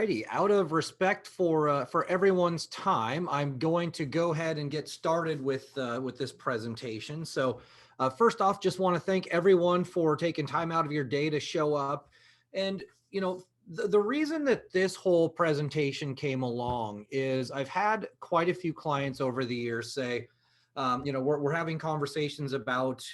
righty. Out of respect for everyone's time, I'm going to go ahead and get started with this presentation. So, first off, just want to thank everyone for taking time out of your day to show up. And the reason that this whole presentation came along is I've had quite a few clients over the years say, we're having conversations about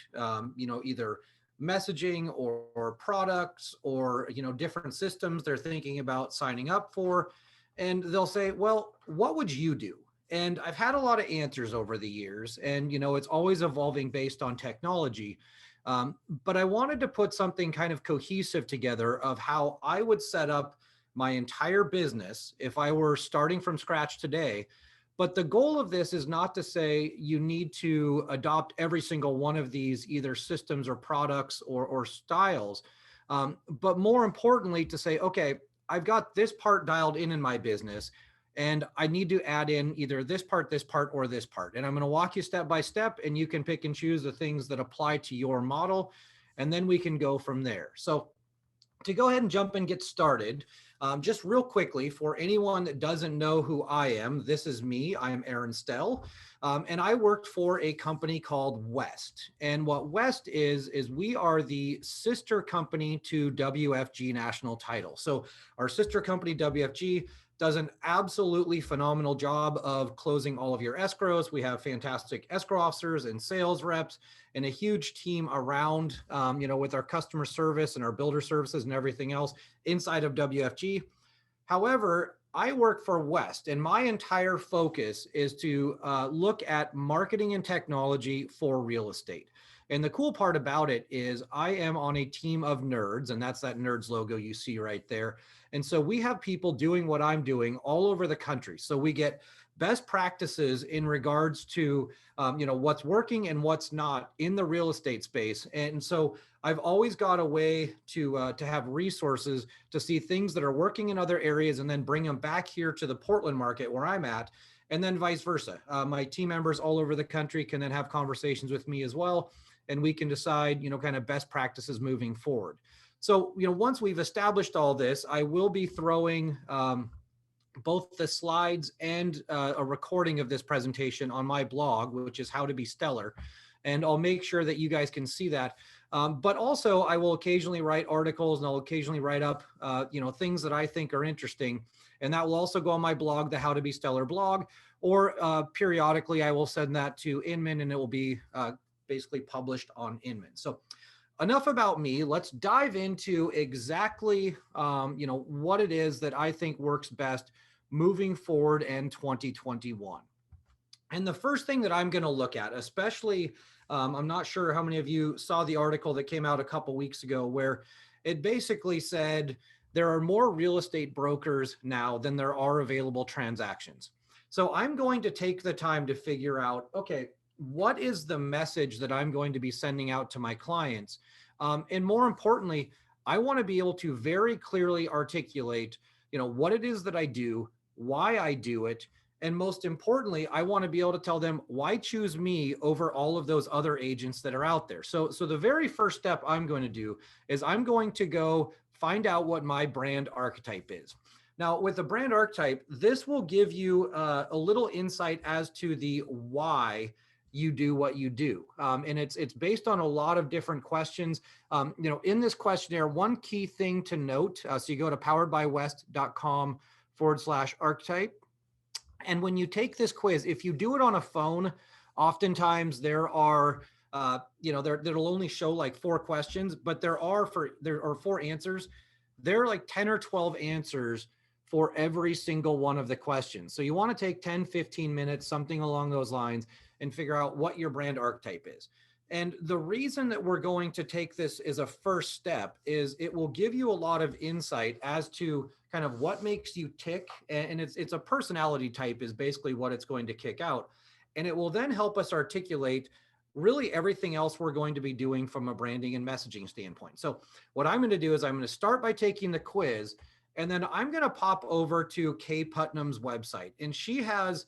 either messaging or products or different systems they're thinking about signing up for, and they'll say, well, what would you do? And I've had a lot of answers over the years, and it's always evolving based on technology. But I wanted to put something kind of cohesive together of how I would set up my entire business if I were starting from scratch today. But the goal of this is not to say you need to adopt every single one of these either systems or products or styles, but more importantly to say, okay, I've got this part dialed in my business, and I need to add in either this part, or this part. And I'm going to walk you step by step, and you can pick and choose the things that apply to your model, and then we can go from there. So to go ahead and jump and get started, just real quickly, for anyone that doesn't know who I am, this is me. I am Aaron Stelle, and I worked for a company called West. And what West is we are the sister company to WFG National Title. So our sister company, WFG, does an absolutely phenomenal job of closing all of your escrows. We have fantastic escrow officers and sales reps and a huge team around, with our customer service and our builder services and everything else inside of WFG. However, I work for West, and my entire focus is to look at marketing and technology for real estate. And the cool part about it is I am on a team of nerds, and that's that nerds logo you see right there. And so we have people doing what I'm doing all over the country. So we get best practices in regards to, what's working and what's not in the real estate space. And so I've always got a way to have resources to see things that are working in other areas and then bring them back here to the Portland market where I'm at, and then vice versa. My team members all over the country can then have conversations with me as well, and we can decide, kind of best practices moving forward. So, once we've established all this, I will be throwing both the slides and a recording of this presentation on my blog, which is How to Be Stellar. And I'll make sure that you guys can see that. But also, I will occasionally write articles, and I'll occasionally write up, things that I think are interesting. And that will also go on my blog, the How to Be Stellar blog, or periodically I will send that to Inman, and it will be basically published on Inman. So enough about me. Let's dive into exactly, what it is that I think works best moving forward in 2021. And the first thing that I'm going to look at, especially, I'm not sure how many of you saw the article that came out a couple weeks ago where it basically said there are more real estate brokers now than there are available transactions. So I'm going to take the time to figure out, okay, what is the message that I'm going to be sending out to my clients? And more importantly, I want to be able to very clearly articulate, what it is that I do, why I do it. And most importantly, I want to be able to tell them why choose me over all of those other agents that are out there. So the very first step I'm going to do is I'm going to go find out what my brand archetype is. Now, with the brand archetype, this will give you a little insight as to the why you do what you do. And it's based on a lot of different questions. In this questionnaire, one key thing to note, so you go to poweredbywest.com/archetype. And when you take this quiz, if you do it on a phone, oftentimes there are, that'll only show like 4 questions, but there are 4 answers. There are like 10 or 12 answers for every single one of the questions. So you want to take 10, 15 minutes, something along those lines, and figure out what your brand archetype is. And the reason that we're going to take this as a first step is it will give you a lot of insight as to kind of what makes you tick. And it's a personality type is basically what it's going to kick out. And it will then help us articulate really everything else we're going to be doing from a branding and messaging standpoint. So what I'm going to do is I'm going to start by taking the quiz, and then I'm going to pop over to Kaye Putnam's website. And she has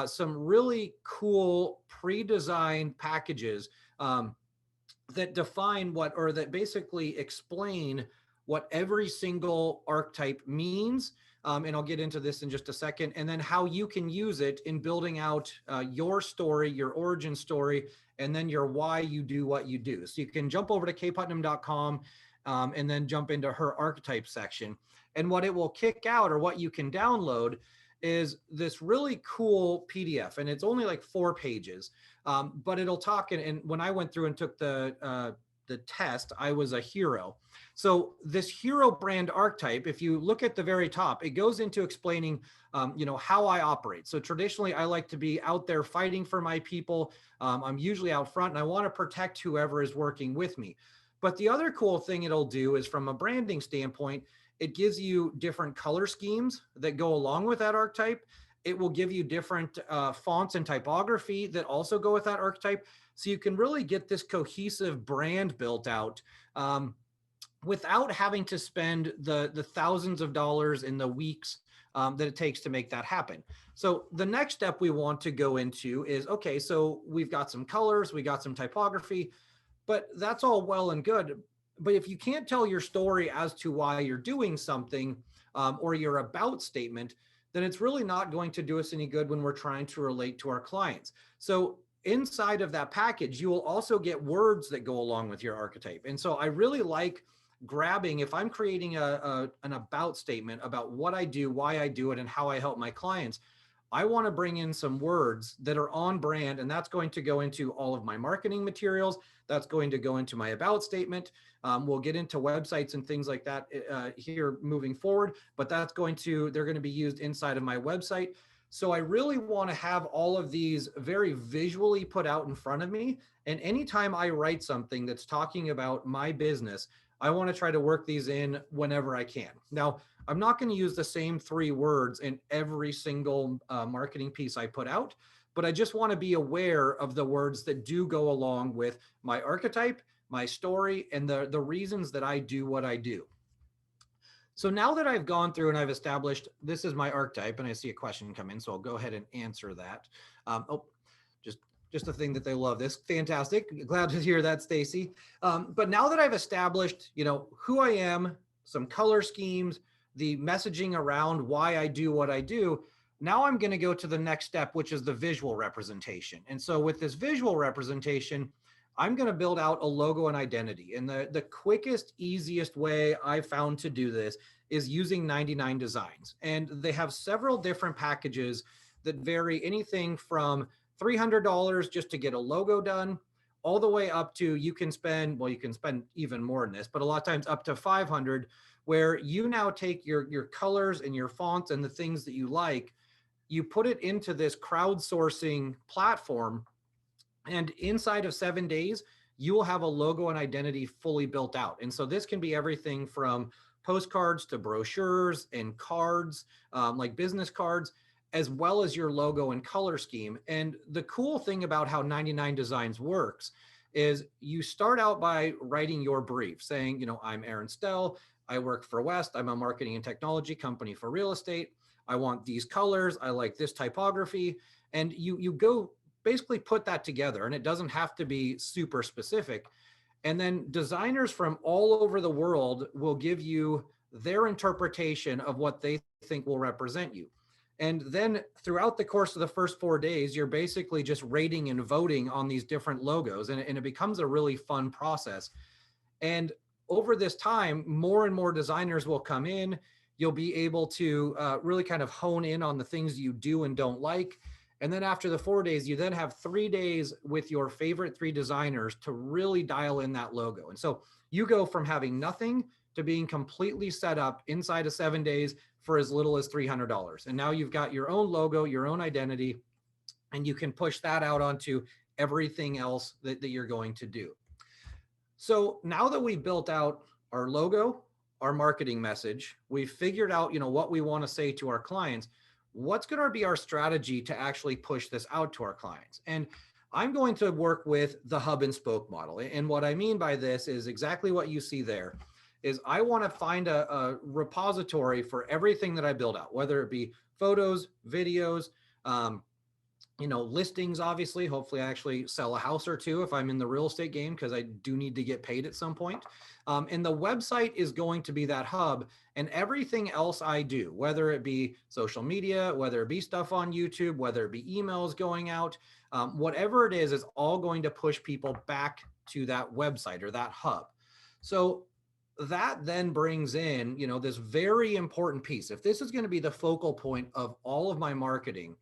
some really cool pre-designed packages that define that basically explain what every single archetype means, and I'll get into this in just a second, and then how you can use it in building out your story, your origin story, and then your why you do what you do. So you can jump over to kayeputnam.com and then jump into her archetype section. And what it will kick out, or what you can download, is this really cool PDF, and it's only like 4 pages, but it'll talk. And when I went through and took the test, I was a hero. So this hero brand archetype, if you look at the very top, it goes into explaining, how I operate. So traditionally, I like to be out there fighting for my people. I'm usually out front, and I want to protect whoever is working with me. But the other cool thing it'll do is, from a branding standpoint, it gives you different color schemes that go along with that archetype. It will give you different fonts and typography that also go with that archetype. So you can really get this cohesive brand built out without having to spend the thousands of dollars in the weeks that it takes to make that happen. So the next step we want to go into is, okay, so we've got some colors, we got some typography, but that's all well and good. But if you can't tell your story as to why you're doing something, or your about statement, then it's really not going to do us any good when we're trying to relate to our clients. So inside of that package, you will also get words that go along with your archetype. And so I really like grabbing, if I'm creating an about statement about what I do, why I do it, and how I help my clients, I want to bring in some words that are on brand, and that's going to go into all of my marketing materials. That's going to go into my about statement. We'll get into websites and things like that here moving forward, but they're going to be used inside of my website. So I really want to have all of these very visually put out in front of me. And anytime I write something that's talking about my business, I want to try to work these in whenever I can. Now, I'm not going to use the same 3 words in every single marketing piece I put out, but I just want to be aware of the words that do go along with my archetype, my story, and the reasons that I do what I do. So now that I've gone through and I've established this is my archetype, and I see a question come in, so I'll go ahead and answer that. Just a thing that they love this. Fantastic. Glad to hear that, Stacy. But now that I've established, who I am, some color schemes, the messaging around why I do what I do, now I'm going to go to the next step, which is the visual representation. And so with this visual representation, I'm going to build out a logo and identity. And the quickest, easiest way I've found to do this is using 99 Designs. And they have several different packages that vary anything from $300 just to get a logo done, all the way up to you can spend even more than this, but a lot of times up to 500, where you now take your colors and your fonts and the things that you like, you put it into this crowdsourcing platform, and inside of 7 days, you will have a logo and identity fully built out. And so this can be everything from postcards to brochures and cards, like business cards, as well as your logo and color scheme. And the cool thing about how 99 Designs works is you start out by writing your brief saying, I'm Aaron Stelle. I work for West. I'm a marketing and technology company for real estate. I want these colors. I like this typography. And you go basically put that together, and it doesn't have to be super specific. And then designers from all over the world will give you their interpretation of what they think will represent you. And then throughout the course of the first 4 days, you're basically just rating and voting on these different logos, and it becomes a really fun process. And over this time, more and more designers will come in. You'll be able to really kind of hone in on the things you do and don't like. And then after the 4 days, you then have 3 days with your favorite 3 designers to really dial in that logo. And so you go from having nothing to being completely set up inside of 7 days for as little as $300. And now you've got your own logo, your own identity, and you can push that out onto everything else that you're going to do. So now that we've built out our logo, our marketing message, we've figured out, what we want to say to our clients, what's going to be our strategy to actually push this out to our clients? And I'm going to work with the hub and spoke model. And what I mean by this is exactly what you see there. Is I want to find a repository for everything that I build out, whether it be photos, videos, listings, obviously. Hopefully I actually sell a house or two if I'm in the real estate game, because I do need to get paid at some point. And the website is going to be that hub, and everything else I do, whether it be social media, whether it be stuff on YouTube, whether it be emails going out, whatever it is all going to push people back to that website or that hub. So that then brings in, this very important piece. If this is going to be the focal point of all of my marketing,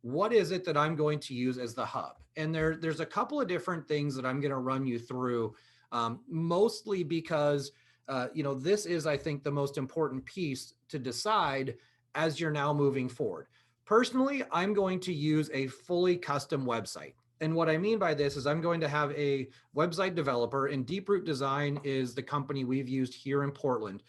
what is it that I'm going to use as the hub? And there's a couple of different things that I'm going to run you through, mostly because, this is, I think, the most important piece to decide as you're now moving forward. Personally, I'm going to use a fully custom website. And what I mean by this is I'm going to have a website developer, and Deeproot Design is the company we've used here in Portland.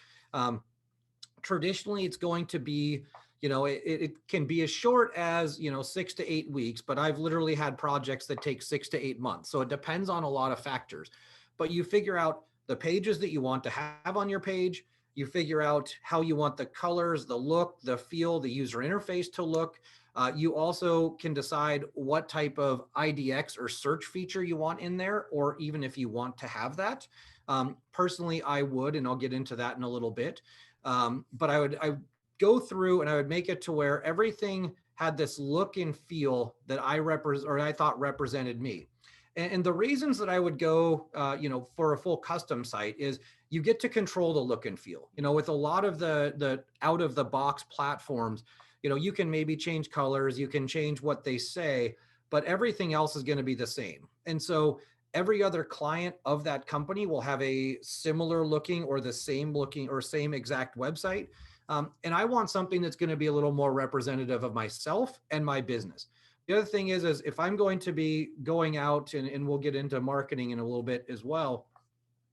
Traditionally, it's going to be, it can be as short as, 6 to 8 weeks, but I've literally had projects that take 6 to 8 months. So it depends on a lot of factors, but you figure out the pages that you want to have on your page. You figure out how you want the colors, the look, the feel, the user interface to look. You also can decide what type of IDX or search feature you want in there, or even if you want to have that. Personally, I would, and I'll get into that in a little bit. But I would go through and I would make it to where everything had this look and feel that I thought represented me. And the reasons that I would go, for a full custom site is you get to control the look and feel. With a lot of the out of the box platforms, you can maybe change colors, you can change what they say, but everything else is going to be the same. And so every other client of that company will have a similar looking or the same looking or same exact website. And I want something that's going to be a little more representative of myself and my business. The other thing is if I'm going to be going out, and we'll get into marketing in a little bit as well,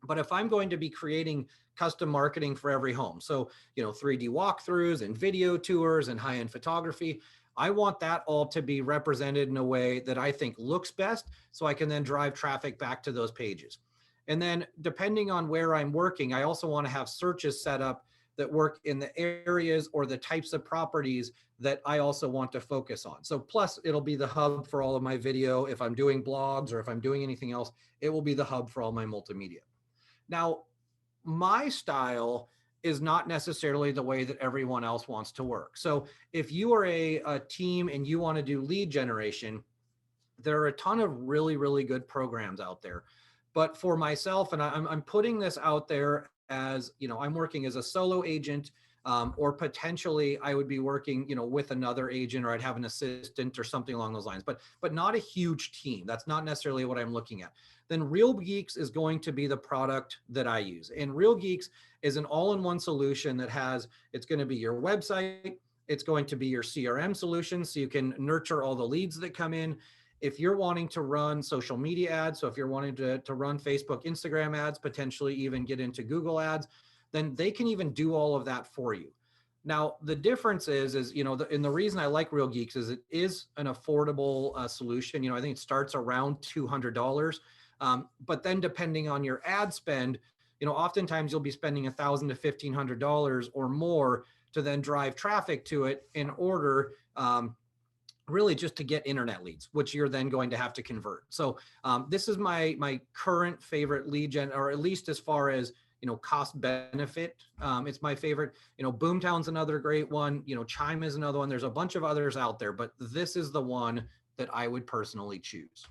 but if I'm going to be creating custom marketing for every home, so, 3D walkthroughs and video tours and high-end photography, I want that all to be represented in a way that I think looks best, so I can then drive traffic back to those pages. And then depending on where I'm working, I also want to have searches set up that work in the areas or the types of properties that I also want to focus on. So plus it'll be the hub for all of my video. If I'm doing blogs or if I'm doing anything else, it will be the hub for all my multimedia. Now, my style is not necessarily the way that everyone else wants to work. So if you are a team and you want to do lead generation, there are a ton of really, really good programs out there. But for myself, and I'm putting this out there as, I'm working as a solo agent, or potentially I would be working, with another agent, or I'd have an assistant or something along those lines, but not a huge team. That's not necessarily what I'm looking at. Then Real Geeks is going to be the product that I use. And Real Geeks is an all-in-one solution that it's going to be your website. It's going to be your CRM solution, so you can nurture all the leads that come in. If you're wanting to run social media ads, so if you're wanting to run Facebook, Instagram ads, potentially even get into Google ads, then they can even do all of that for you. Now, the difference is and the reason I like Real Geeks is it is an affordable solution. I think it starts around $200. But then depending on your ad spend, oftentimes you'll be spending $1,000 to $1,500 or more to then drive traffic to it in order, really just to get internet leads, which you're then going to have to convert. So this is my current favorite lead gen, or at least as far as, cost benefit. It's my favorite. Boomtown's another great one. Chime is another one. There's a bunch of others out there, but this is the one that I would personally choose.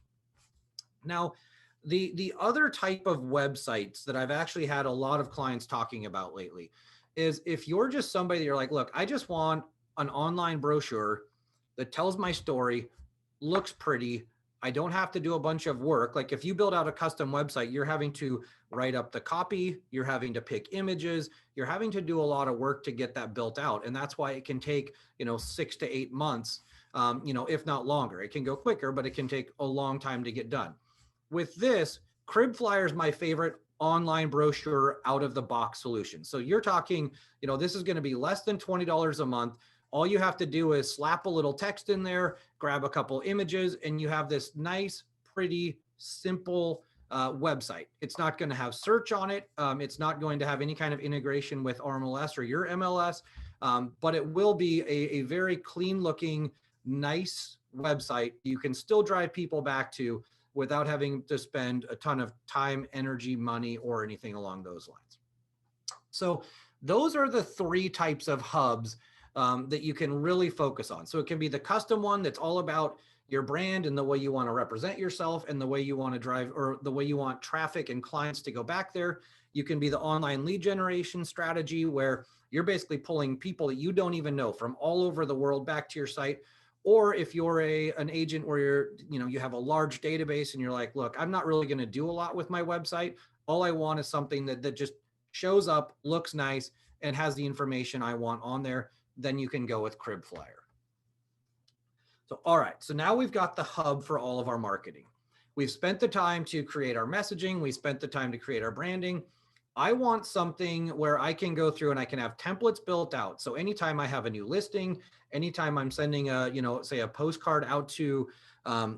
Now, the other type of websites that I've actually had a lot of clients talking about lately is if you're just somebody that you're like, look, I just want an online brochure that tells my story, looks pretty. I don't have to do a bunch of work. Like if you build out a custom website, you're having to write up the copy, you're having to pick images, you're having to do a lot of work to get that built out. And that's why it can take, 6 to 8 months, if not longer. It can go quicker, but it can take a long time to get done. With this, Cribflyer is my favorite online brochure out of the box solution. So you're talking, this is going to be less than $20 a month. All you have to do is slap a little text in there, grab a couple images, and you have this nice, pretty, simple website. It's not going to have search on it. It's not going to have any kind of integration with MLS or your MLS, but it will be a very clean looking, nice website you can still drive people back to without having to spend a ton of time, energy, money, or anything along those lines. So those are the three types of hubs that you can really focus on. So it can be the custom one that's all about your brand and the way you want to represent yourself and the way you want to drive, or the way you want traffic and clients to go back there. You can be the online lead generation strategy where you're basically pulling people that you don't even know from all over the world back to your site. Or if you're an agent where you have a large database and you're like, look, I'm not really going to do a lot with my website. All I want is something that just shows up, looks nice, and has the information I want on there. Then you can go with Crib Flyer. So, all right, so now we've got the hub for all of our marketing. We've spent the time to create our messaging. We spent the time to create our branding. I want something where I can go through and I can have templates built out. So anytime I have a new listing, anytime I'm sending say a postcard out to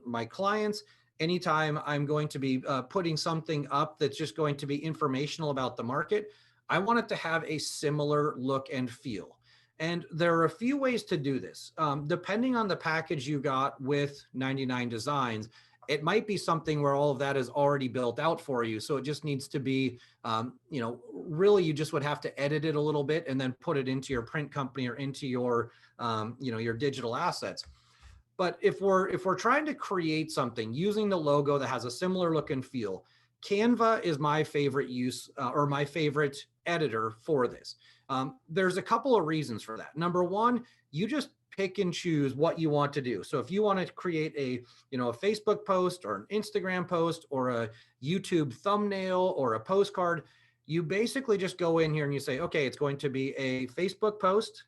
my clients, anytime I'm going to be putting something up that's just going to be informational about the market, I want it to have a similar look and feel. And there are a few ways to do this. Depending on the package you got with 99 Designs, it might be something where all of that is already built out for you. So it just needs to be, really you just would have to edit it a little bit and then put it into your print company or into your, your digital assets. But if we're trying to create something using the logo that has a similar look and feel, Canva is my favorite use or my favorite editor for this. There's a couple of reasons for that. Number one, you just pick and choose what you want to do. So if you want to create a Facebook post or an Instagram post or a YouTube thumbnail or a postcard, you basically just go in here and you say, okay, it's going to be a Facebook post.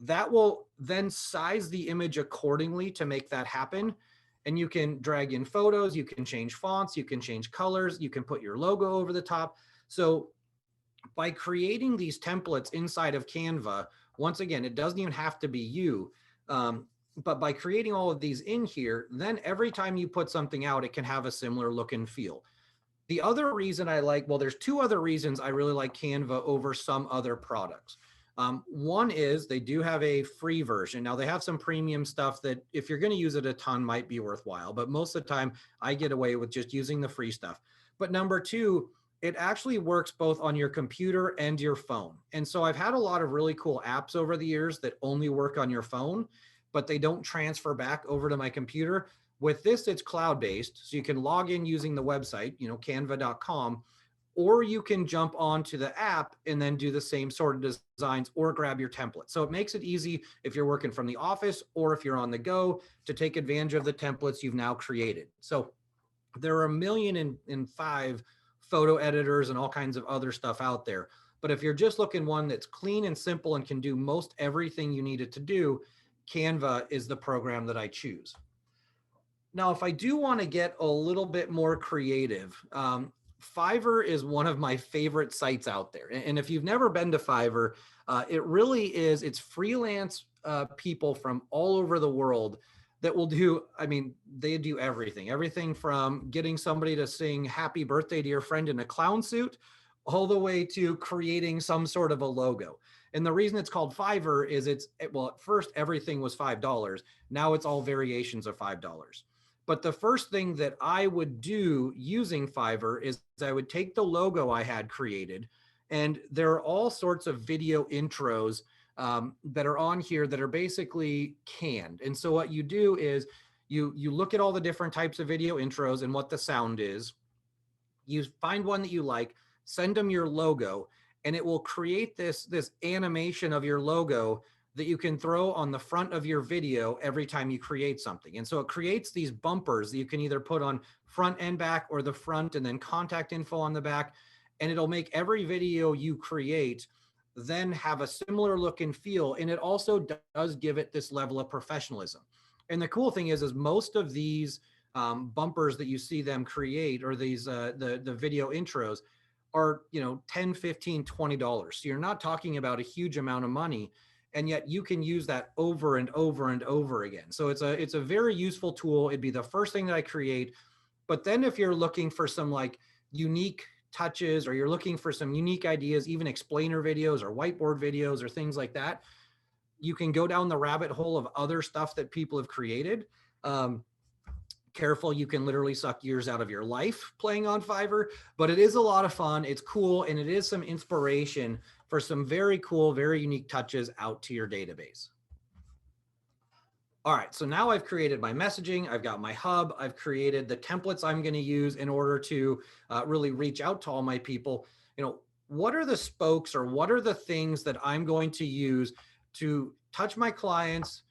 That will then size the image accordingly to make that happen. And you can drag in photos, you can change fonts, you can change colors, you can put your logo over the top. So by creating these templates inside of Canva, once again, it doesn't even have to be you, but by creating all of these in here, then every time you put something out, it can have a similar look and feel. The other reason there's two other reasons I really like Canva over some other products. One is they do have a free version. Now they have some premium stuff that if you're going to use it a ton might be worthwhile, but most of the time I get away with just using the free stuff. But number two, it actually works both on your computer and your phone. And so I've had a lot of really cool apps over the years that only work on your phone, but they don't transfer back over to my computer. With this, it's cloud-based. So you can log in using the website, canva.com, or you can jump onto the app and then do the same sort of designs or grab your template. So it makes it easy if you're working from the office or if you're on the go to take advantage of the templates you've now created. So there are 1,000,005 photo editors and all kinds of other stuff out there. But if you're just looking one that's clean and simple and can do most everything you need it to do, Canva is the program that I choose. Now, if I do want to get a little bit more creative, Fiverr is one of my favorite sites out there. And if you've never been to Fiverr, it really is, it's freelance people from all over the world that will do, they do everything from getting somebody to sing happy birthday to your friend in a clown suit, all the way to creating some sort of a logo. And the reason it's called Fiverr is at first everything was $5. Now it's all variations of $5. But the first thing that I would do using Fiverr is I would take the logo I had created, and there are all sorts of video intros that are on here that are basically canned. And so what you do is you look at all the different types of video intros and what the sound is. You find one that you like, send them your logo, and it will create this animation of your logo that you can throw on the front of your video every time you create something. And so it creates these bumpers that you can either put on front and back, or the front and then contact info on the back. And it'll make every video you create then have a similar look and feel. And it also does give it this level of professionalism. And the cool thing is most of these bumpers that you see them create, or these the video intros, are $10, $15, $20. So you're not talking about a huge amount of money, and yet you can use that over and over and over again. So it's a very useful tool. It'd be the first thing that I create. But then if you're looking for some unique touches, or you're looking for some unique ideas, even explainer videos or whiteboard videos or things like that, you can go down the rabbit hole of other stuff that people have created. Careful, you can literally suck years out of your life playing on Fiverr, but it is a lot of fun. It's cool, and it is some inspiration for some very cool, very unique touches out to your database. All right, so now I've created my messaging, I've got my hub, I've created the templates I'm going to use in order to really reach out to all my people. What are the spokes, or what are the things that I'm going to use to touch my clients?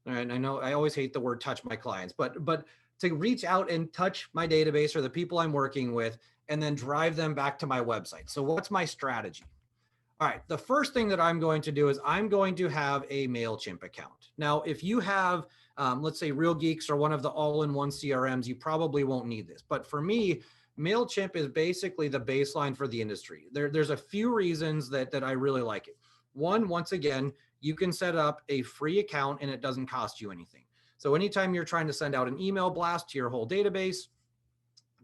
And I know I always hate the word touch my clients, but to reach out and touch my database or the people I'm working with, and then drive them back to my website. So what's my strategy? All right, the first thing that I'm going to do is I'm going to have a Mailchimp account. Now, if you have, let's say Real Geeks or one of the all-in-one CRMs, you probably won't need this. But for me, Mailchimp is basically the baseline for the industry. There's a few reasons that I really like it. One, once again, you can set up a free account and it doesn't cost you anything. So anytime you're trying to send out an email blast to your whole database,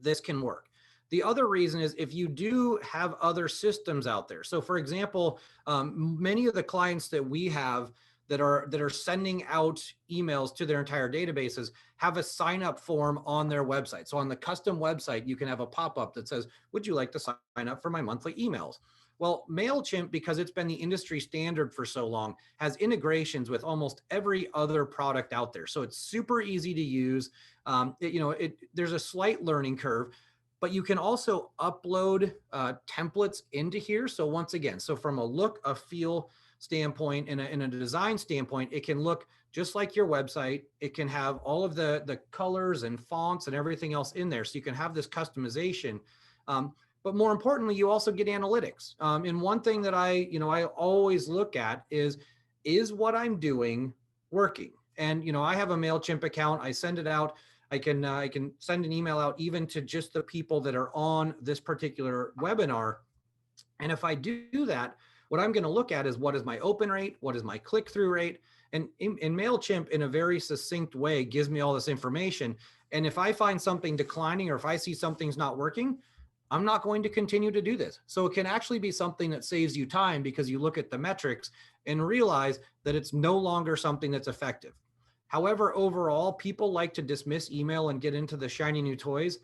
this can work. The other reason is if you do have other systems out there. So for example, many of the clients that we have that are sending out emails to their entire databases have a sign up form on their website. So on the custom website, you can have a pop-up that says, would you like to sign up for my monthly emails? Well, Mailchimp, because it's been the industry standard for so long, has integrations with almost every other product out there. So it's super easy to use. There's a slight learning curve, but you can also upload templates into here. So once again, so from a look, a feel standpoint and a design standpoint, it can look just like your website. It can have all of the colors and fonts and everything else in there. So you can have this customization. But more importantly, you also get analytics. And one thing that I always look at is what I'm doing working? And, I have a Mailchimp account. I send it out. I can send an email out even to just the people that are on this particular webinar. And if I do that, what I'm going to look at is what is my open rate? What is my click-through rate? And in Mailchimp, in a very succinct way, gives me all this information. And if I find something declining, or if I see something's not working, I'm not going to continue to do this. So it can actually be something that saves you time, because you look at the metrics and realize that it's no longer something that's effective. However, overall, people like to dismiss email and get into the shiny new toys.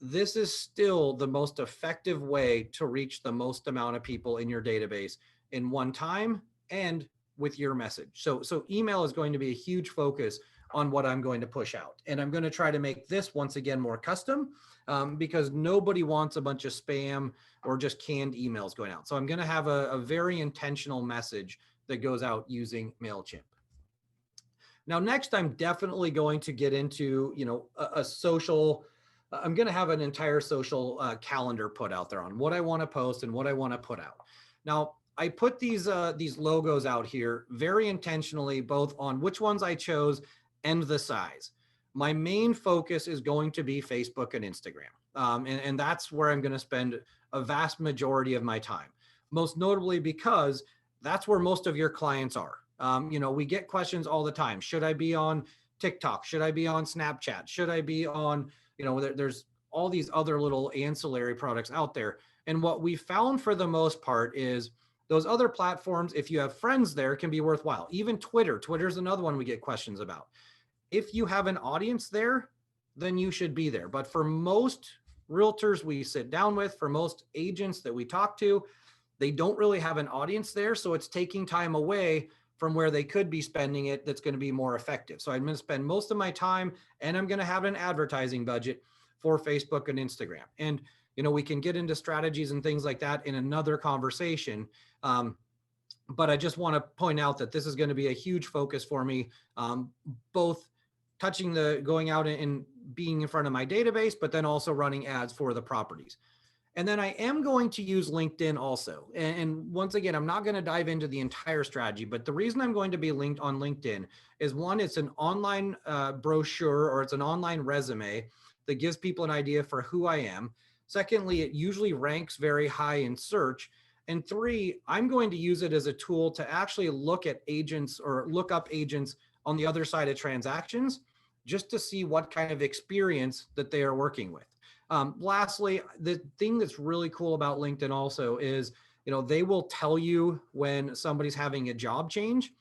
This is still the most effective way to reach the most amount of people in your database in one time and with your message. So email is going to be a huge focus on what I'm going to push out. And I'm going to try to make this, once again, more custom, because nobody wants a bunch of spam or just canned emails going out. So I'm going to have a very intentional message that goes out using Mailchimp. Now, next, I'm definitely going to get into, a social, I'm going to have an entire social calendar put out there on what I want to post and what I want to put out. Now, I put these logos out here very intentionally, both on which ones I chose and the size. My main focus is going to be Facebook and Instagram. And that's where I'm going to spend a vast majority of my time, most notably because that's where most of your clients are. We get questions all the time. Should I be on TikTok? Should I be on Snapchat? Should I be on, there's all these other little ancillary products out there. And what we found for the most part is those other platforms, if you have friends there, can be worthwhile. Even Twitter's another one we get questions about. If you have an audience there, then you should be there. But for most realtors we sit down with, for most agents that we talk to, they don't really have an audience there. So it's taking time away from where they could be spending it that's going to be more effective. So I'm going to spend most of my time, and I'm going to have an advertising budget for Facebook and Instagram. And, we can get into strategies and things like that in another conversation. But I just want to point out that this is going to be a huge focus for me, both going out and being in front of my database, but then also running ads for the properties. And then I am going to use LinkedIn also. And once again, I'm not going to dive into the entire strategy, but the reason I'm going to be linked on LinkedIn is, one, it's an online brochure, or it's an online resume that gives people an idea for who I am. Secondly, it usually ranks very high in search. And three, I'm going to use it as a tool to actually look at agents, or look up agents on the other side of transactions, just to see what kind of experience that they are working with. Lastly, the thing that's really cool about LinkedIn also is, they will tell you when somebody's having a job change.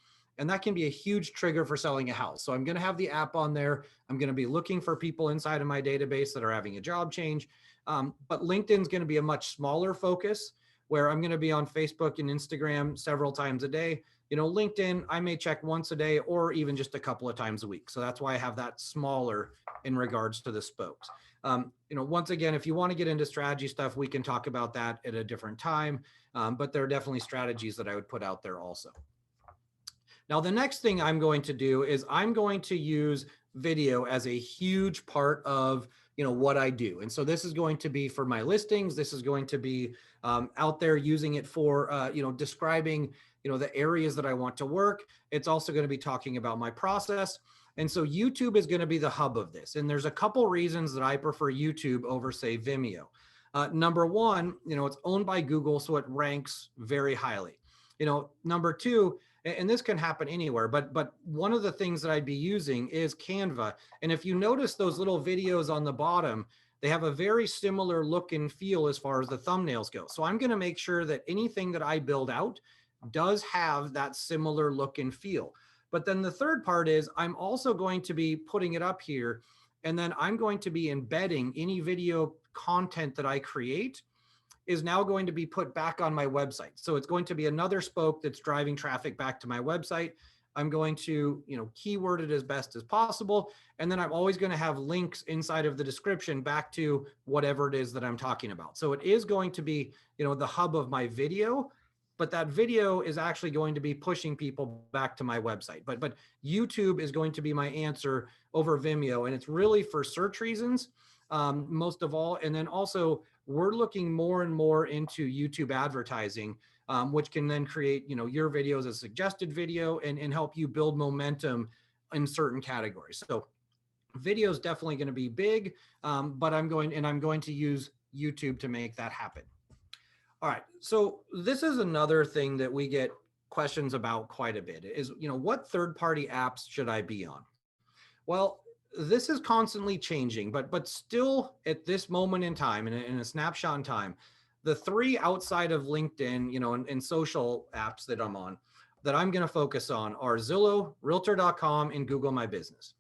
And that can be a huge trigger for selling a house. So I'm going to have the app on there. I'm going to be looking for people inside of my database that are having a job change. But LinkedIn is going to be a much smaller focus, where I'm going to be on Facebook and Instagram several times a day. LinkedIn, I may check once a day or even just a couple of times a week. So that's why I have that smaller in regards to the spokes. Once again, if you want to get into strategy stuff, we can talk about that at a different time. But there are definitely strategies that I would put out there also. Now, the next thing I'm going to do is I'm going to use video as a huge part of what I do. And so this is going to be for my listings. This is going to be out there using it for describing the areas that I want to work. It's also going to be talking about my process. And so YouTube is going to be the hub of this. And there's a couple reasons that I prefer YouTube over, say, Vimeo. Number one, it's owned by Google, so it ranks very highly. Number two, and this can happen anywhere, but one of the things that I'd be using is Canva. And if you notice those little videos on the bottom, they have a very similar look and feel as far as the thumbnails go. So I'm going to make sure that anything that I build out does have that similar look and feel. But then the third part is I'm also going to be putting it up here, and then I'm going to be embedding any video content that I create is now going to be put back on my website. So it's going to be another spoke that's driving traffic back to my website. I'm going to, keyword it as best as possible. And then I'm always going to have links inside of the description back to whatever it is that I'm talking about. So it is going to be, the hub of my video, but that video is actually going to be pushing people back to my website. But YouTube is going to be my answer over Vimeo. And it's really for search reasons, most of all. And then also we're looking more and more into YouTube advertising, which can then create, your videos as a suggested video and help you build momentum in certain categories. So video is definitely going to be big, but I'm going to use YouTube to make that happen. All right. So this is another thing that we get questions about quite a bit is, what third-party apps should I be on? Well, this is constantly changing, but still at this moment in time, in a snapshot in time, the three outside of LinkedIn, and social apps that I'm on, that I'm going to focus on are Zillow, Realtor.com, and Google My Business.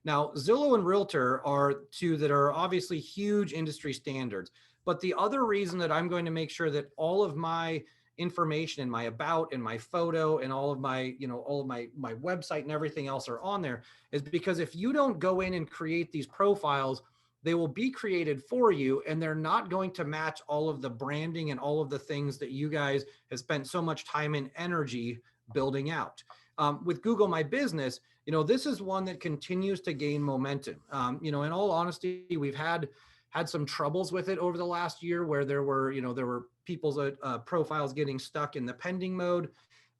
Now, Zillow and Realtor are two that are obviously huge industry standards. But the other reason that I'm going to make sure that all of my information and my about and my photo and all of my, my website and everything else are on there is because if you don't go in and create these profiles, they will be created for you and they're not going to match all of the branding and all of the things that you guys have spent so much time and energy building out. With Google My Business, this is one that continues to gain momentum. In all honesty, we've had some troubles with it over the last year where there were people's profiles getting stuck in the pending mode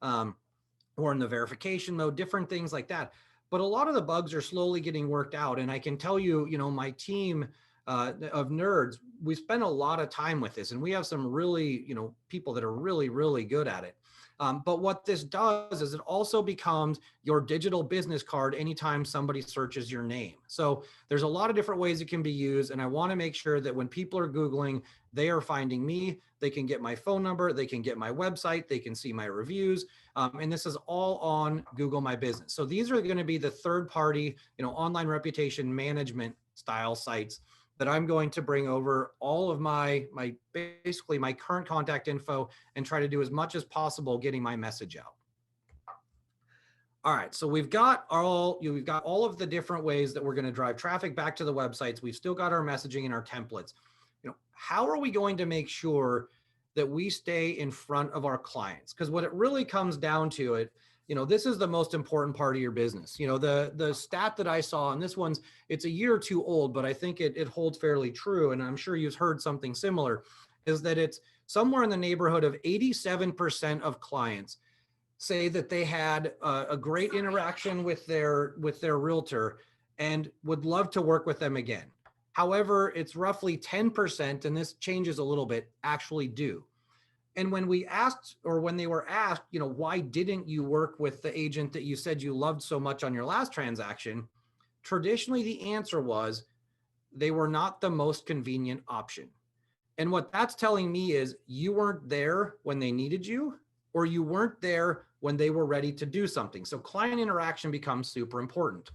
or in the verification mode, different things like that. But a lot of the bugs are slowly getting worked out. And I can tell you, my team of nerds, we spent a lot of time with this and we have some really, people that are really, really good at it. But what this does is it also becomes your digital business card anytime somebody searches your name. So there's a lot of different ways it can be used. And I want to make sure that when people are Googling, they are finding me, they can get my phone number, they can get my website, they can see my reviews. And this is all on Google My Business. So these are going to be the third party, online reputation management style sites that I'm going to bring over all of my basically my current contact info and try to do as much as possible getting my message out. All right, so we've got all of the different ways that we're going to drive traffic back to the websites. We've still got our messaging and our templates. How are we going to make sure that we stay in front of our clients? Because what it really comes down to this is the most important part of your business. The stat that I saw, and it's a year or two old, but I think it holds fairly true. And I'm sure you've heard something similar, is that it's somewhere in the neighborhood of 87% of clients say that they had a great interaction with their realtor and would love to work with them again. However, it's roughly 10%, and this changes a little bit, actually do. And when they were asked, why didn't you work with the agent that you said you loved so much on your last transaction? Traditionally, the answer was they were not the most convenient option. And what that's telling me is you weren't there when they needed you, or you weren't there when they were ready to do something. So client interaction becomes super important.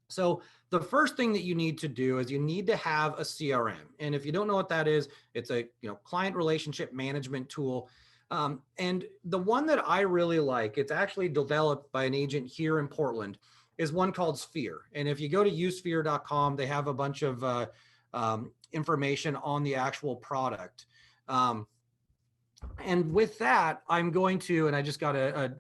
So the first thing that you need to do is you need to have a CRM. And if you don't know what that is, it's a client relationship management tool. And the one that I really like, it's actually developed by an agent here in Portland, is one called Sphere. And if you go to usphere.com, they have a bunch of information on the actual product. And with that, I'm going to, and I just got a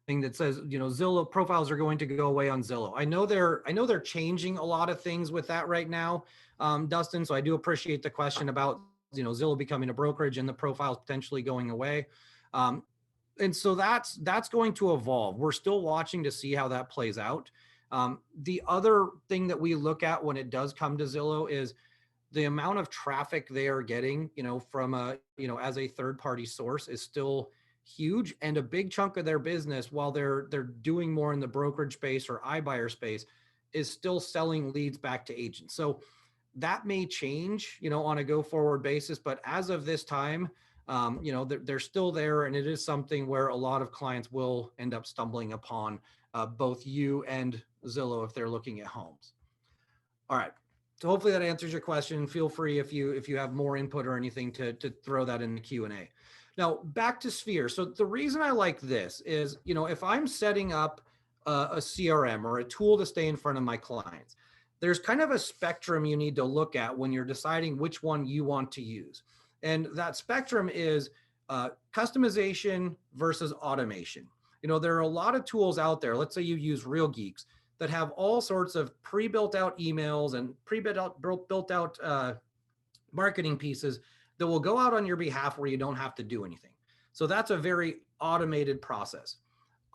thing that says, Zillow profiles are going to go away on Zillow. I know they're changing a lot of things with that right now, Dustin. So I do appreciate the question about, Zillow becoming a brokerage and the profiles potentially going away. And so that's going to evolve. We're still watching to see how that plays out. The other thing that we look at when it does come to Zillow is the amount of traffic they are getting, from as a third party source is still huge. And a big chunk of their business, while they're doing more in the brokerage space or iBuyer space, is still selling leads back to agents. So that may change, on a go forward basis. But as of this time, they're still there. And it is something where a lot of clients will end up stumbling upon both you and Zillow if they're looking at homes. All right. So hopefully that answers your question. Feel free if you have more input or anything to throw that in the Q&A. Now back to Sphere. So the reason I like this is, if I'm setting up a CRM or a tool to stay in front of my clients, there's kind of a spectrum you need to look at when you're deciding which one you want to use. And that spectrum is customization versus automation. There are a lot of tools out there. Let's say you use Real Geeks that have all sorts of pre-built out emails and built out marketing pieces that will go out on your behalf where you don't have to do anything. So that's a very automated process.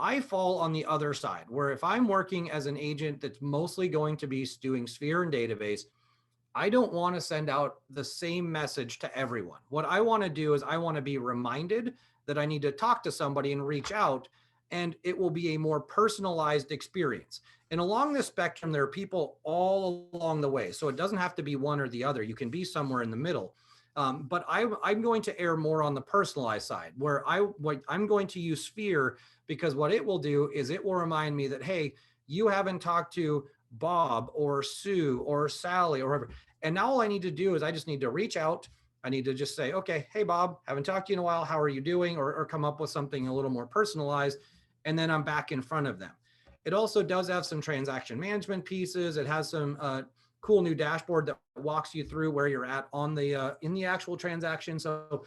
I fall on the other side, where if I'm working as an agent that's mostly going to be doing Sphere and database, I don't want to send out the same message to everyone. What I want to do is I want to be reminded that I need to talk to somebody and reach out, and it will be a more personalized experience. And along this spectrum, there are people all along the way. So it doesn't have to be one or the other. You can be somewhere in the middle. But I'm going to err more on the personalized side, where I'm going to use Sphere, because what it will do is it will remind me that, hey, you haven't talked to Bob or Sue or Sally or whoever. And now all I need to do is I just need to reach out. I need to just say, okay, hey, Bob, haven't talked to you in a while. How are you doing? Or come up with something a little more personalized. And then I'm back in front of them. It also does have some transaction management pieces. It has some cool new dashboard that walks you through where you're at on the in the actual transaction. So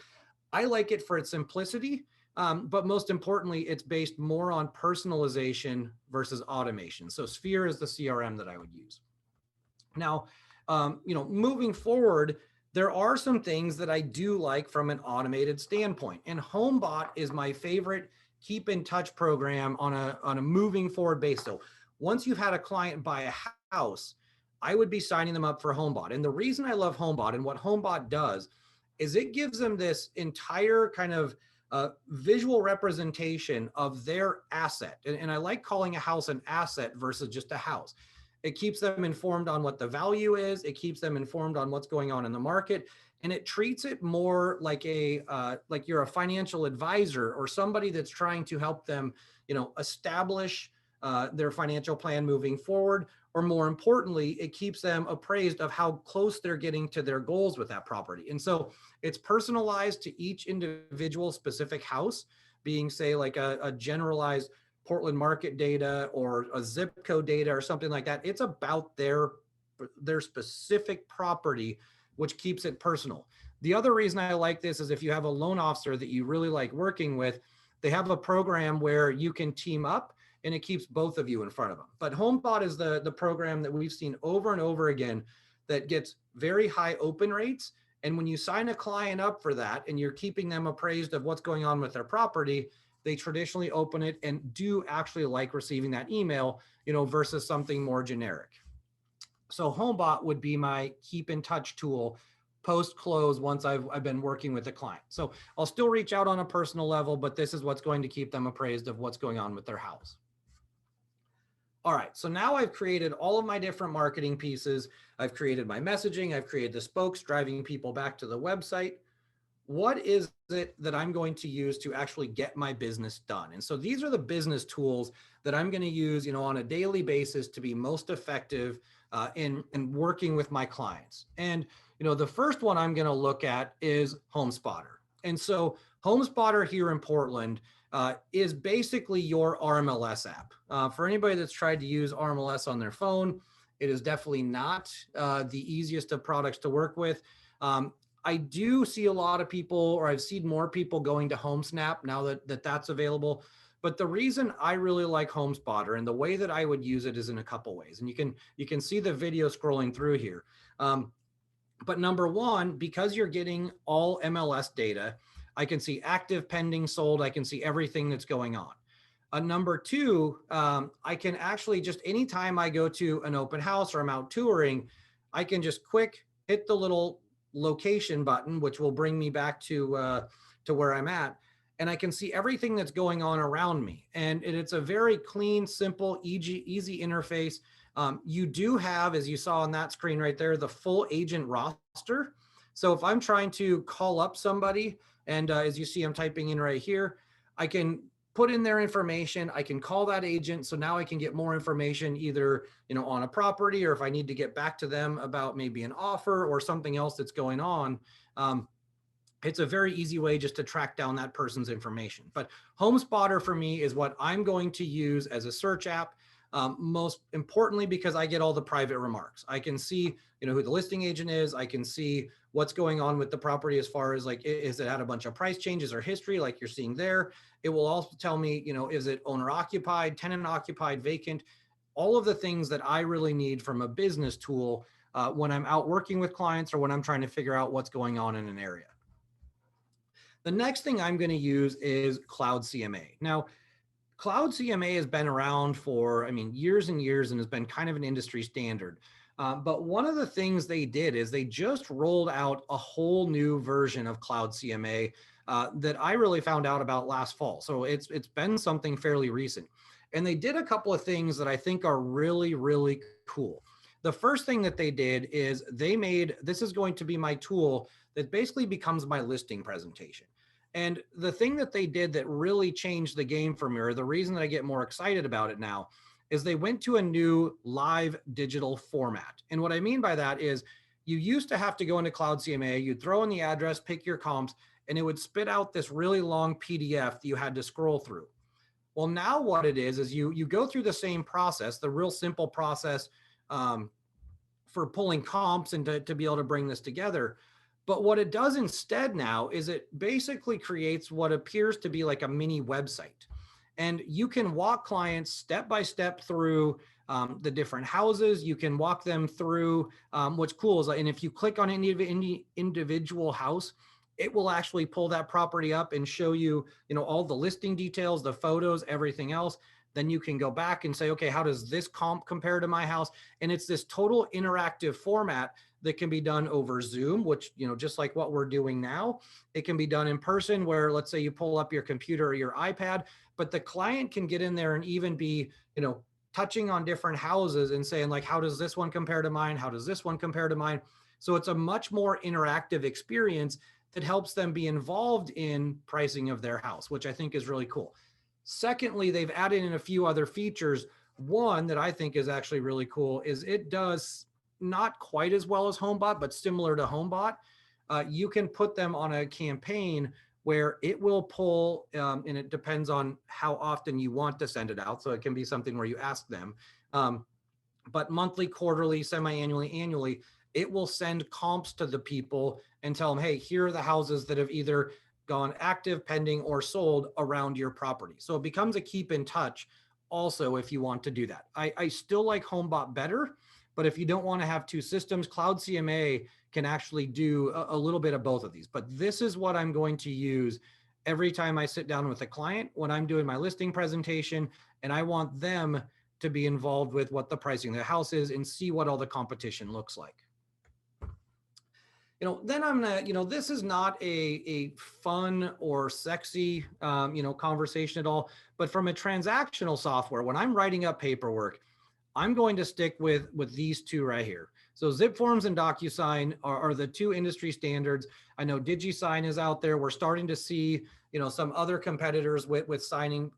I like it for its simplicity, but most importantly, it's based more on personalization versus automation. So Sphere is the CRM that I would use. Now, moving forward, there are some things that I do like from an automated standpoint, and Homebot is my favorite keep in touch program on a moving forward basis. So once you've had a client buy a house, I would be signing them up for Homebot. And the reason I love Homebot and what Homebot does is it gives them this entire kind of visual representation of their asset. And I like calling a house an asset versus just a house. It keeps them informed on what the value is. It keeps them informed on what's going on in the market. And it treats it more like like you're a financial advisor or somebody that's trying to help them, establish their financial plan moving forward. Or more importantly, it keeps them appraised of how close they're getting to their goals with that property. And so it's personalized to each individual specific house, being say like a generalized Portland market data or a zip code data or something like that. It's about their specific property, which keeps it personal. The other reason I like this is if you have a loan officer that you really like working with, they have a program where you can team up and it keeps both of you in front of them. But Homebot is the program that we've seen over and over again that gets very high open rates. And when you sign a client up for that and you're keeping them appraised of what's going on with their property, they traditionally open it and do actually like receiving that email, versus something more generic. So Homebot would be my keep in touch tool post-close once I've been working with the client. So I'll still reach out on a personal level, but this is what's going to keep them appraised of what's going on with their house. All right, so now I've created all of my different marketing pieces. I've created my messaging. I've created the spokes driving people back to the website. what is it that I'm going to use to actually get my business done? And so these are the business tools that I'm going to use, on a daily basis to be most effective in working with my clients. And, the first one I'm going to look at is HomeSpotter. And so HomeSpotter here in Portland is basically your RMLS app. For anybody that's tried to use RMLS on their phone, it is definitely not the easiest of products to work with. I do see a lot of people, or I've seen more people going to HomeSnap now that that's available. But the reason I really like HomeSpotter and the way that I would use it is in a couple ways. And you can see the video scrolling through here. But number one, because you're getting all MLS data, I can see active, pending, sold. I can see everything that's going on. Number two, I can actually just anytime I go to an open house or I'm out touring, I can just hit the little location button, which will bring me back to where I'm at. And I can see everything that's going on around me. And it's a very clean, simple, easy interface. You do have, as you saw on that screen right there, the full agent roster. So if I'm trying to call up somebody, and as you see, I'm typing in right here, I can put in their information. I can call that agent. So now I can get more information either, on a property, or if I need to get back to them about maybe an offer or something else that's going on. It's a very easy way just to track down that person's information. But HomeSpotter for me is what I'm going to use as a search app. Most importantly, because I get all the private remarks. I can see, who the listing agent is. I can see what's going on with the property as far as like, is it had a bunch of price changes or history like you're seeing there? It will also tell me, is it owner occupied, tenant occupied, vacant, all of the things that I really need from a business tool when I'm out working with clients or when I'm trying to figure out what's going on in an area. The next thing I'm going to use is CloudCMA. Now, CloudCMA has been around for, years and years and has been kind of an industry standard. But one of the things they did is they just rolled out a whole new version of CloudCMA that I really found out about last fall. So it's been something fairly recent. And they did a couple of things that I think are really, really cool. The first thing that they did is this is going to be my tool that basically becomes my listing presentation. And the thing that they did that really changed the game for me, or the reason that I get more excited about it now, is they went to a new live digital format. And what I mean by that is you used to have to go into CloudCMA, you'd throw in the address, pick your comps, and it would spit out this really long PDF that you had to scroll through. Well, now what it is you go through the same process, the real simple process for pulling comps and to be able to bring this together. But what it does instead now is it basically creates what appears to be like a mini website. And you can walk clients step by step through the different houses. You can walk them through what's cool is, and if you click on any individual house, it will actually pull that property up and show you, all the listing details, the photos, everything else. Then you can go back and say, okay, how does this comp compare to my house? And it's this total interactive format that can be done over Zoom, which, just like what we're doing now. It can be done in person where, let's say you pull up your computer or your iPad, but the client can get in there and even be, touching on different houses and saying like, how does this one compare to mine? How does this one compare to mine? So it's a much more interactive experience that helps them be involved in pricing of their house, which I think is really cool. Secondly, they've added in a few other features. One that I think is actually really cool is it does not quite as well as Homebot, but similar to Homebot. You can put them on a campaign where it will pull, and it depends on how often you want to send it out. So it can be something where you ask them, but monthly, quarterly, semi-annually, annually, it will send comps to the people and tell them, hey, here are the houses that have either gone active, pending, or sold around your property. So it becomes a keep in touch also if you want to do that. I still like Homebot better, but if you don't want to have two systems, CloudCMA can actually do a little bit of both of these. But this is what I'm going to use every time I sit down with a client when I'm doing my listing presentation, and I want them to be involved with what the pricing of the house is and see what all the competition looks like. Then I'm gonna, this is not a fun or sexy, conversation at all, but from a transactional software, when I'm writing up paperwork, I'm going to stick with these two right here. So zip forms and DocuSign are the two industry standards. I know DigiSign is out there. We're starting to see, some other competitors with signing,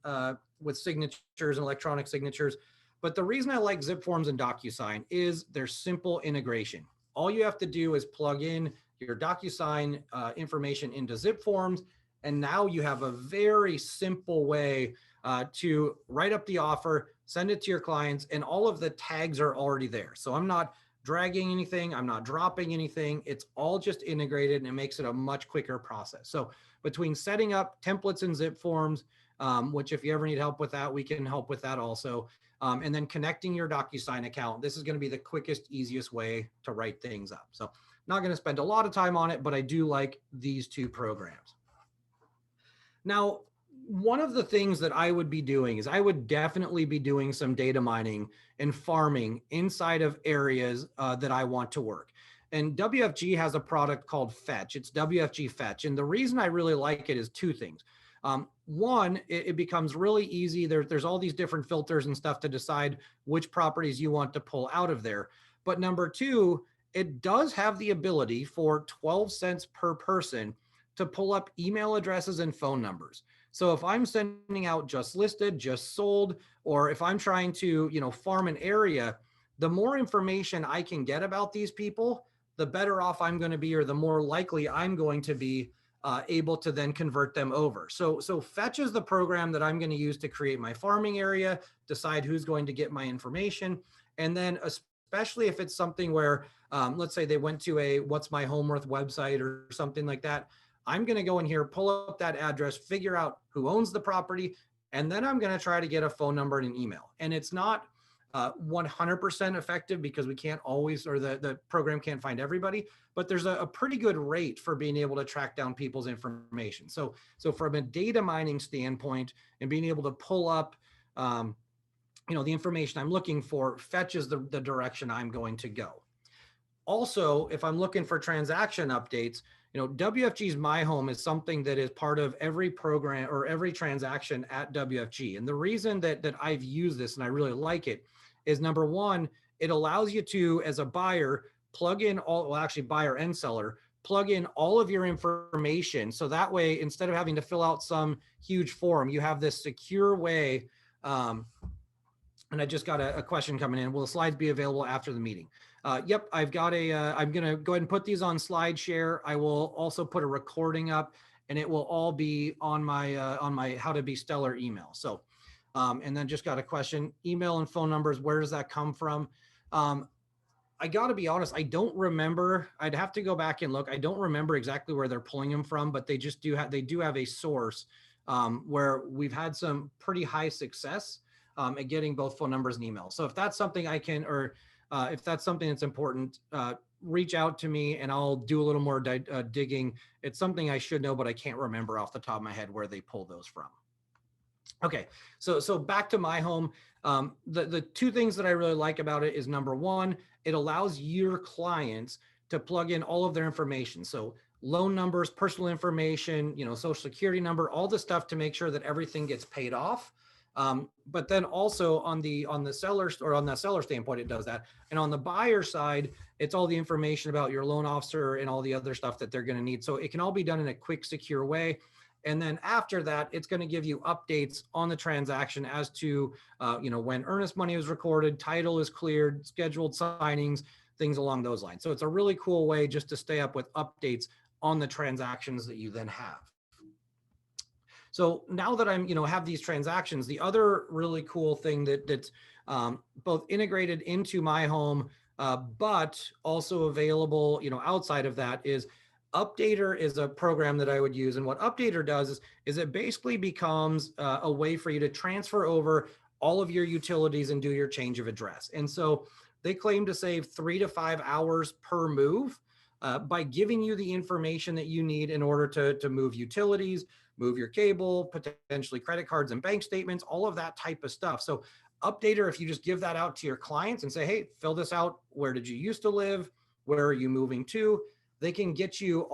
with signatures and electronic signatures. But the reason I like zip forms and DocuSign is their simple integration. All you have to do is plug in your DocuSign information into zip forms, and now you have a very simple way to write up the offer, send it to your clients, and all of the tags are already there. So I'm not dragging anything, I'm not dropping anything. It's all just integrated, and it makes it a much quicker process. So between setting up templates and zip forms, which if you ever need help with that, we can help with that also. And then connecting your DocuSign account, this is going to be the quickest, easiest way to write things up. So not going to spend a lot of time on it, but I do like these two programs. Now, one of the things that I would be doing is I would definitely be doing some data mining and farming inside of areas that I want to work. And WFG has a product called Fetch. It's WFG Fetch. And the reason I really like it is two things. One, it becomes really easy. There's all these different filters and stuff to decide which properties you want to pull out of there. But number two, it does have the ability for 12 cents per person to pull up email addresses and phone numbers. So if I'm sending out just listed, just sold, or if I'm trying to, farm an area, the more information I can get about these people, the better off I'm going to be, or the more likely I'm going to be able to then convert them over. So Fetch is the program that I'm going to use to create my farming area, decide who's going to get my information. And then especially if it's something where, let's say they went to a What's My Home Worth website or something like that, I'm going to go in here, pull up that address, figure out who owns the property, and then I'm going to try to get a phone number and an email. And it's not 100% effective because we can't always, or the program can't find everybody, but there's a pretty good rate for being able to track down people's information. So from a data mining standpoint and being able to pull up, the information I'm looking for, Fetch is the direction I'm going to go. Also, if I'm looking for transaction updates, WFG's My Home is something that is part of every program or every transaction at WFG. And the reason that I've used this and I really like it is, number one, it allows you to, as a buyer, plug in buyer and seller, plug in all of your information. So that way, instead of having to fill out some huge form, you have this secure way. And I just got a question coming in. Will the slides be available after the meeting? Yep, I've got I'm going to go ahead and put these on SlideShare. I will also put a recording up, and it will all be on my How to Be Stellar email. So, and then just got a question, email and phone numbers, where does that come from? I got to be honest, I don't remember. I'd have to go back and look. I don't remember exactly where they're pulling them from, but they do have a source where we've had some pretty high success at getting both phone numbers and emails. So if that's something I can, or if that's something that's important, reach out to me and I'll do a little more digging. It's something I should know, but I can't remember off the top of my head where they pull those from. Okay, so back to My Home. The two things that I really like about it is, number one, it allows your clients to plug in all of their information. So loan numbers, personal information, social security number, all the stuff to make sure that everything gets paid off. But then also on the seller, or on the seller standpoint, it does that. And on the buyer side, it's all the information about your loan officer and all the other stuff that they're going to need. So it can all be done in a quick, secure way. And then after that, it's going to give you updates on the transaction as to, when earnest money was recorded, title is cleared, scheduled signings, things along those lines. So it's a really cool way just to stay up with updates on the transactions that you then have. So now that I'm, have these transactions, the other really cool thing that's both integrated into My Home, but also available, outside of that, is Updater is a program that I would use. And what Updater does is it basically becomes a way for you to transfer over all of your utilities and do your change of address. And so they claim to save 3 to 5 hours per move by giving you the information that you need in order to move utilities, move your cable, potentially credit cards and bank statements, all of that type of stuff. So Updater, if you just give that out to your clients and say, hey, fill this out. Where did you used to live? Where are you moving to? They can get you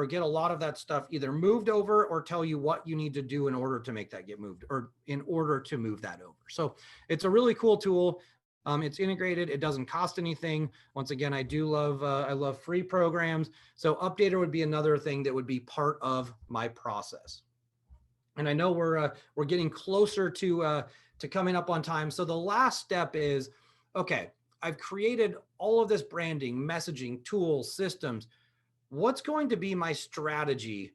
get a lot of that stuff either moved over or tell you what you need to do in order to make that get moved, or in order to move that over. So it's a really cool tool. It's integrated. It doesn't cost anything. Once again, I love free programs. So Updater would be another thing that would be part of my process. And I know we're getting closer to coming up on time. So the last step is, okay, I've created all of this branding, messaging, tools, systems. What's going to be my strategy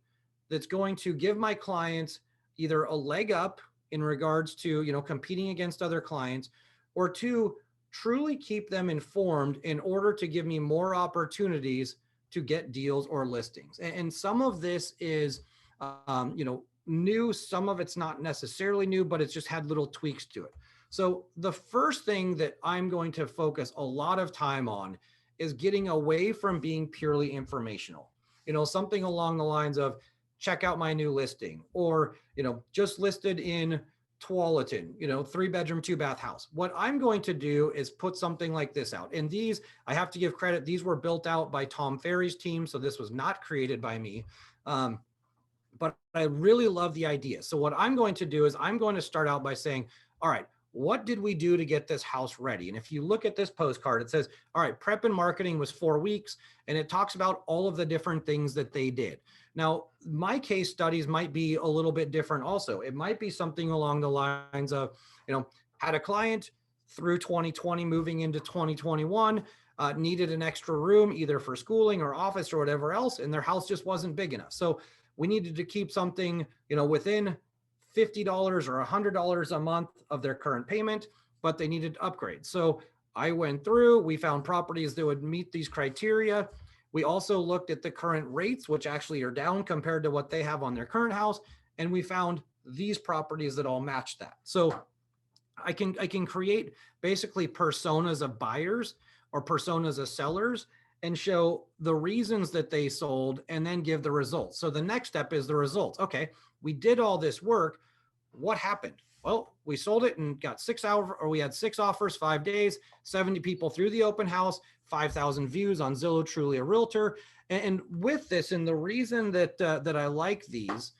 that's going to give my clients either a leg up in regards to, competing against other clients, or two, truly keep them informed in order to give me more opportunities to get deals or listings. And some of this is, new. Some of it's not necessarily new, but it's just had little tweaks to it. So the first thing that I'm going to focus a lot of time on is getting away from being purely informational. Something along the lines of, check out my new listing, or, just listed in Tualatin, 3-bedroom, 2-bath house. What I'm going to do is put something like this out. And these, I have to give credit, these were built out by Tom Ferry's team. So this was not created by me. But I really love the idea. So what I'm going to do is I'm going to start out by saying, all right, what did we do to get this house ready? And if you look at this postcard, it says, all right, prep and marketing was 4 weeks. And it talks about all of the different things that they did. Now, my case studies might be a little bit different also. It might be something along the lines of, had a client through 2020 moving into 2021, needed an extra room either for schooling or office or whatever else, and their house just wasn't big enough. So we needed to keep something, within $50 or $100 a month of their current payment, but they needed to upgrade. So I went through, we found properties that would meet these criteria. We also looked at the current rates, which actually are down compared to what they have on their current house. And we found these properties that all match that. So I can create basically personas of buyers or personas of sellers and show the reasons that they sold and then give the results. So the next step is the results. Okay, we did all this work. What happened? Well, we sold it and got 6 hours, or we had 6 offers, 5 days, 70 people through the open house, 5,000 views on Zillow, Truly a Realtor. And with this, and the reason that I like these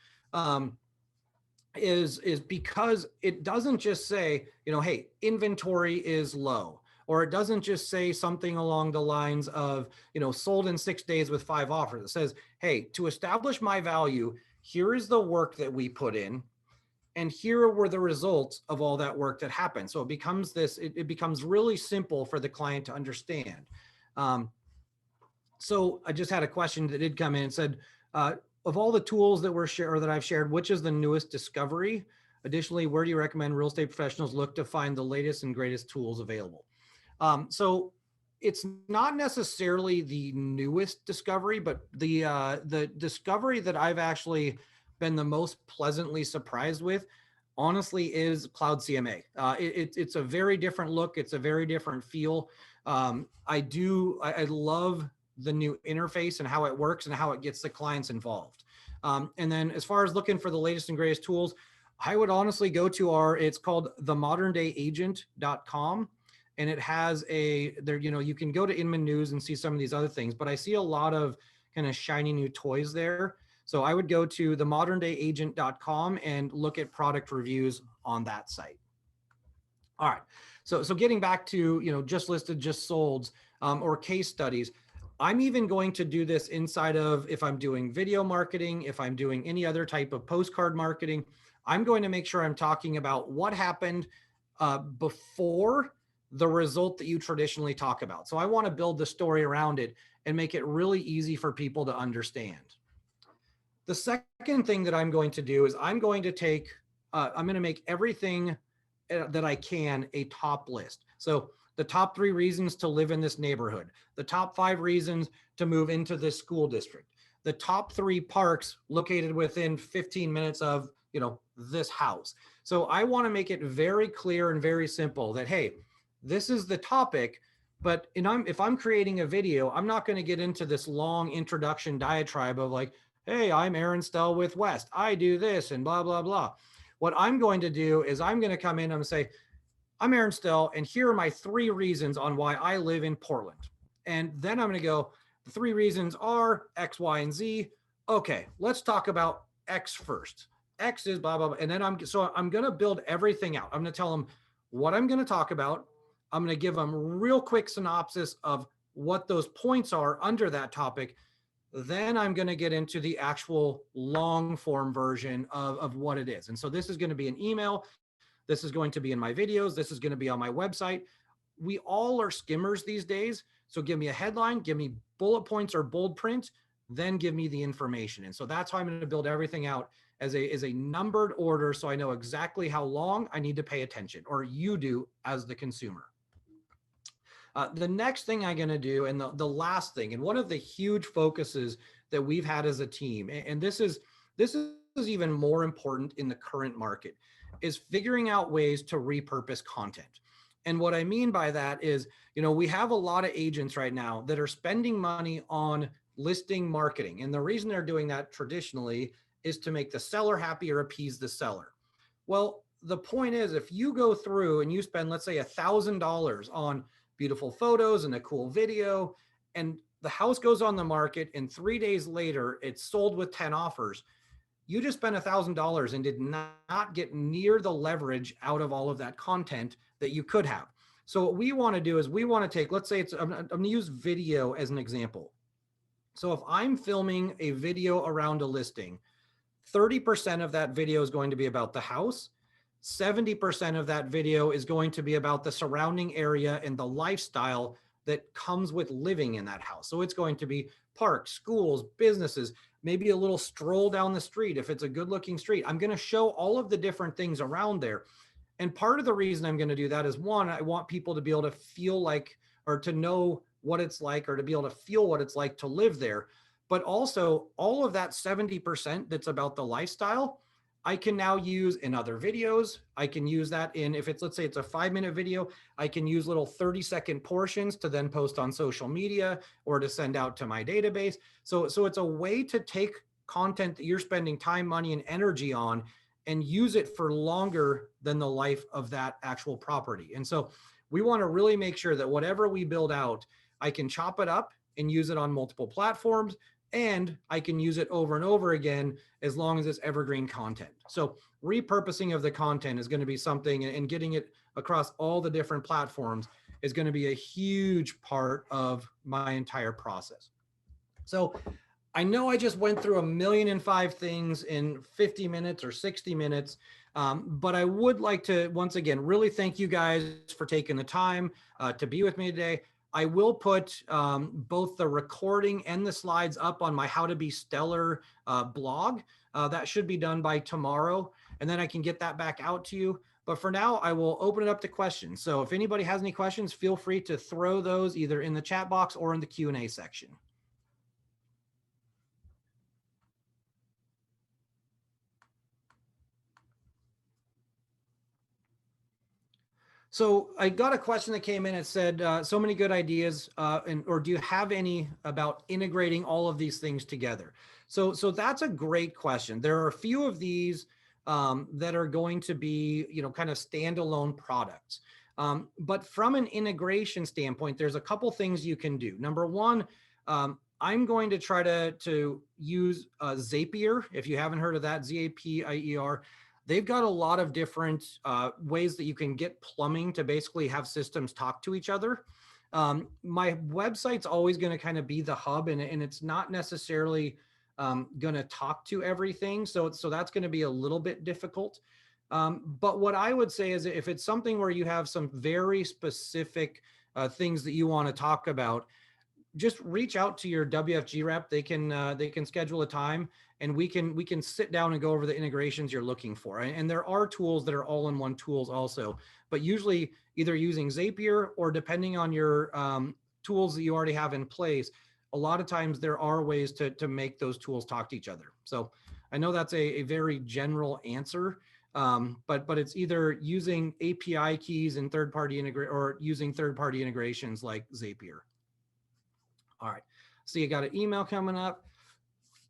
is because it doesn't just say, hey, inventory is low. Or it doesn't just say something along the lines of, sold in 6 days with 5 offers. It says, hey, to establish my value, here is the work that we put in, and here were the results of all that work that happened. So it becomes it becomes really simple for the client to understand. So I just had a question that did come in and said, of all the tools that were shared or that I've shared, which is the newest discovery? Additionally, where do you recommend real estate professionals look to find the latest and greatest tools available? So it's not necessarily the newest discovery, but the discovery that I've actually been the most pleasantly surprised with, honestly, is CloudCMA. It's a very different look. It's a very different feel. I love the new interface and how it works and how it gets the clients involved. And then as far as looking for the latest and greatest tools, I would honestly go to it's called themodernDayAgent.com. And it has you can go to Inman News and see some of these other things, but I see a lot of kind of shiny new toys there. So I would go to themodernDayAgent.com and look at product reviews on that site. All right. So getting back to, just listed, just solds, or case studies, I'm even going to do this inside of, if I'm doing video marketing, if I'm doing any other type of postcard marketing, I'm going to make sure I'm talking about what happened before the result that you traditionally talk about. So I want to build the story around it and make it really easy for people to understand. The second thing that I'm going to do is I'm going to make everything that I can a top list. So the top 3 reasons to live in this neighborhood, the top 5 reasons to move into this school district, the top 3 parks located within 15 minutes of, this house. So I want to make it very clear and very simple that, hey, this is the topic, but if I'm creating a video, I'm not going to get into this long introduction diatribe of like, hey, I'm Aaron Stelle with West. I do this and blah, blah, blah. What I'm going to do is I'm going to come in and say, I'm Aaron Stelle, and here are my 3 reasons on why I live in Portland. And then I'm going to go, the 3 reasons are X, Y, and Z. Okay, let's talk about X first. X is blah, blah, blah. And then I'm going to build everything out. I'm going to tell them what I'm going to talk about. I'm going to give them real quick synopsis of what those points are under that topic. Then I'm going to get into the actual long form version of what it is. And so this is going to be an email. This is going to be in my videos. This is going to be on my website. We all are skimmers these days. So give me a headline, give me bullet points or bold print, then give me the information. And so that's how I'm going to build everything out as a numbered order. So I know exactly how long I need to pay attention, or you do as the consumer. The next thing I'm going to do, and the last thing, and one of the huge focuses that we've had as a team, and this is even more important in the current market, is figuring out ways to repurpose content. And what I mean by that is, we have a lot of agents right now that are spending money on listing marketing. And the reason they're doing that traditionally is to make the seller happy or appease the seller. Well, the point is, if you go through and you spend, let's say, $1,000 on beautiful photos and a cool video, and the house goes on the market and 3 days later it's sold with 10 offers, you just spent $1,000 and did not get near the leverage out of all of that content that you could have. So what we want to do is we want to take, let's say I'm going to use video as an example. So if I'm filming a video around a listing, 30% of that video is going to be about the house. 70% of that video is going to be about the surrounding area and the lifestyle that comes with living in that house. So it's going to be parks, schools, businesses, maybe a little stroll down the street. If it's a good looking street, I'm going to show all of the different things around there. And part of the reason I'm going to do that is, one, I want people to be able to feel like, or to know what it's like, or to be able to feel what it's like to live there. But also all of that 70% that's about the lifestyle, I can now use in other videos. I can use that in, if it's, let's say it's a 5-minute video, I can use little 30-second portions to then post on social media or to send out to my database. So it's a way to take content that you're spending time, money, and energy on and use it for longer than the life of that actual property. And so we want to really make sure that whatever we build out, I can chop it up and use it on multiple platforms, and I can use it over and over again as long as it's evergreen content. So repurposing of the content is going to be something, and getting it across all the different platforms is going to be a huge part of my entire process. So I know I just went through 1,000,005 things in 50 minutes or 60 minutes, but I would like to, once again, really thank you guys for taking the time to be with me today. I will put both the recording and the slides up on my How to Be Stellar blog. That should be done by tomorrow, and then I can get that back out to you. But for now, I will open it up to questions. So if anybody has any questions, feel free to throw those either in the chat box or in the Q&A section. So I got a question that came in. It said, so many good ideas, or do you have any about integrating all of these things together? So that's a great question. There are a few of these that are going to be, kind of standalone products. But from an integration standpoint, there's a couple things you can do. Number one, I'm going to try to use Zapier. If you haven't heard of that, Zapier. They've got a lot of different ways that you can get plumbing to basically have systems talk to each other. My website's always going to kind of be the hub, and it's not necessarily going to talk to everything. So that's going to be a little bit difficult. But what I would say is, if it's something where you have some very specific things that you want to talk about, just reach out to your WFG rep. They can schedule a time, and we can sit down and go over the integrations you're looking for. And there are tools that are all-in-one tools also, but usually either using Zapier or, depending on your tools that you already have in place, a lot of times there are ways to make those tools talk to each other. So I know that's a very general answer, but it's either using API keys and or using third-party integrations like Zapier. All right, so you got an email coming up,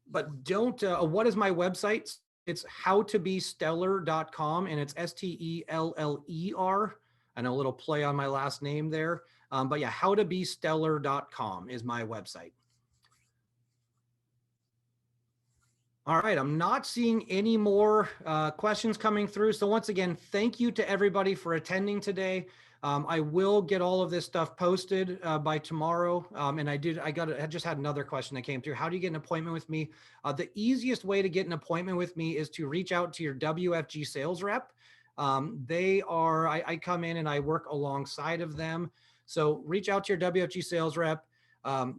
but don't, what is my website? It's howtobestellar.com, and it's STELLER. I know, a little play on my last name there. But yeah, howtobestellar.com is my website. All right, I'm not seeing any more questions coming through. So once again, thank you to everybody for attending today. I will get all of this stuff posted by tomorrow. And I just had another question that came through. How do you get an appointment with me? The easiest way to get an appointment with me is to reach out to your WFG sales rep. I come in and I work alongside of them. So reach out to your WFG sales rep.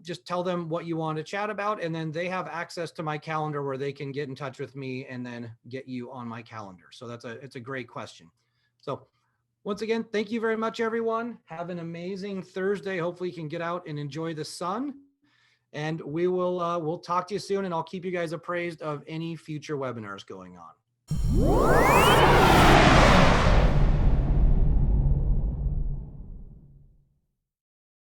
Just tell them what you want to chat about, and then they have access to my calendar where they can get in touch with me and then get you on my calendar. So it's a great question. So once again, thank you very much, everyone. Have an amazing Thursday. Hopefully you can get out and enjoy the sun, and we'll talk to you soon, and I'll keep you guys appraised of any future webinars going on.